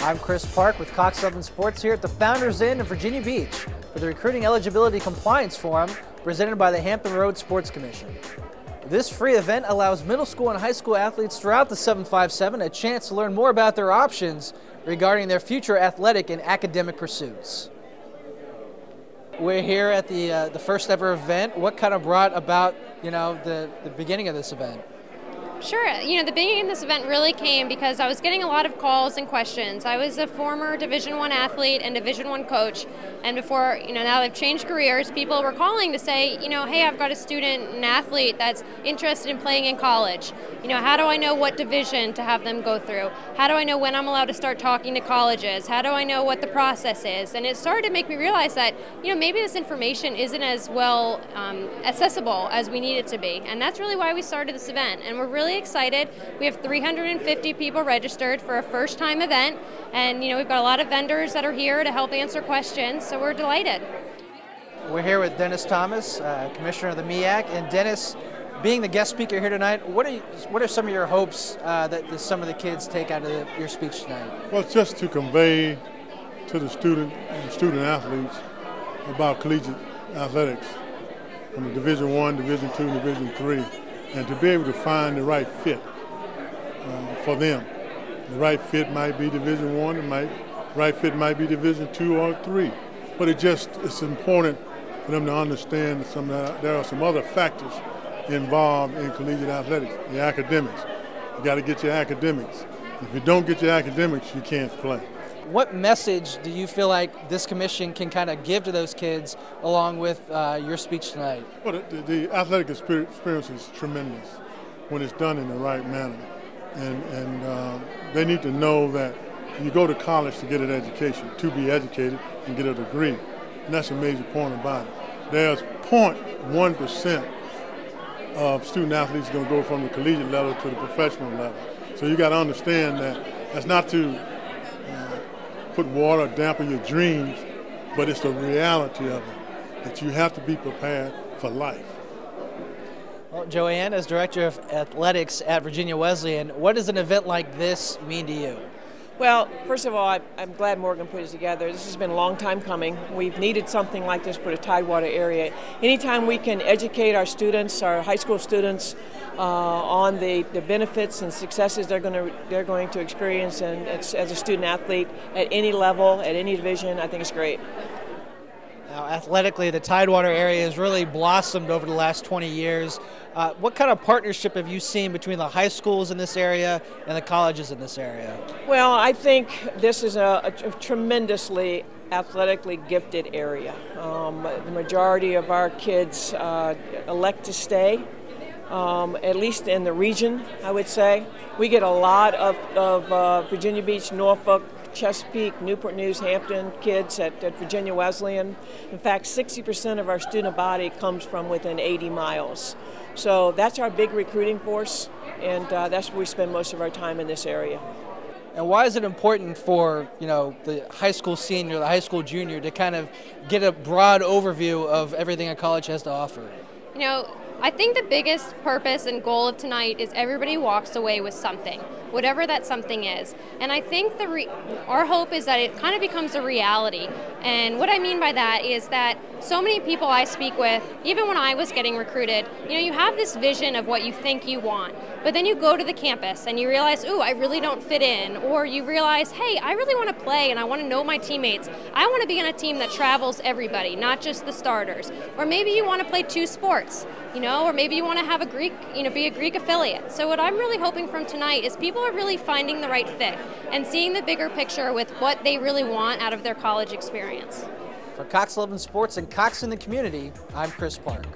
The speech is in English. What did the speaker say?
I'm Chris Park with Cox Southern Sports here at the Founders Inn in Virginia Beach for the Recruiting Eligibility Compliance Forum presented by the Hampton Roads Sports Commission. This free event allows middle school and high school athletes throughout the 757 a chance to learn more about their options regarding their future athletic and academic pursuits. We're here at the first ever event. What kind of brought about, the beginning of this event? Sure. The beginning of this event really came because I was getting a lot of calls and questions. I was a former Division I athlete and Division I coach, and before, now I've changed careers, people were calling to say, hey, I've got a student, an athlete that's interested in playing in college. How do I know what division to have them go through? How do I know when I'm allowed to start talking to colleges? How do I know what the process is? And it started to make me realize that, maybe this information isn't as well accessible as we need it to be. And that's really why we started this event. And we're really excited. We have 350 people registered for a first-time event, and we've got a lot of vendors that are here to help answer questions, so we're delighted. We're here with Dennis Thomas, Commissioner of the MEAC, and Dennis, being the guest speaker here tonight, what are some of your hopes that some of the kids take out of your speech tonight? Well, it's just to convey to the student and student athletes about collegiate athletics from Division I, Division II, Division III, and to be able to find the right fit for them. The right fit might be Division I, the right fit might be Division II or III. But it's important for them to understand that there are some other factors involved in collegiate athletics, the academics. You got to get your academics. If you don't get your academics, you can't play. What message do you feel like this commission can kind of give to those kids along with your speech tonight? Well, the athletic experience is tremendous when it's done in the right manner. And they need to know that you go to college to get an education, to be educated and get a degree. And that's a major point about it. There's 0.1% of student athletes going to go from the collegiate level to the professional level. So you got to understand that that's not to put water or dampen your dreams, but it's the reality of it, that you have to be prepared for life. Well, Joanne, as Director of Athletics at Virginia Wesleyan, what does an event like this mean to you? Well, first of all, I'm glad Morgan put it together. This has been a long time coming. We've needed something like this for the Tidewater area. Anytime we can educate our students, our high school students, on the benefits and successes they're going to experience and as a student athlete at any level, at any division, I think it's great. Now, athletically, the Tidewater area has really blossomed over the last 20 years. What kind of partnership have you seen between the high schools in this area and the colleges in this area? Well, I think this is a tremendously athletically gifted area. The majority of our kids elect to stay, at least in the region, I would say. We get a lot of Virginia Beach, Norfolk, Chesapeake, Newport News, Hampton kids at Virginia Wesleyan. In fact, 60% of our student body comes from within 80 miles. So that's our big recruiting force, and that's where we spend most of our time in this area. And why is it important for, the high school senior, the high school junior to kind of get a broad overview of everything a college has to offer? I think the biggest purpose and goal of tonight is everybody walks away with something, whatever that something is. And I think our hope is that it kind of becomes a reality. And what I mean by that is that so many people I speak with, even when I was getting recruited, you have this vision of what you think you want. But then you go to the campus and you realize, ooh, I really don't fit in. Or you realize, hey, I really want to play and I want to know my teammates. I want to be on a team that travels everybody, not just the starters. Or maybe you want to play 2 sports, or maybe you want to have a Greek, be a Greek affiliate. So what I'm really hoping from tonight is people are really finding the right fit and seeing the bigger picture with what they really want out of their college experience. For Cox Southern Sports and Cox in the Community, I'm Chris Park.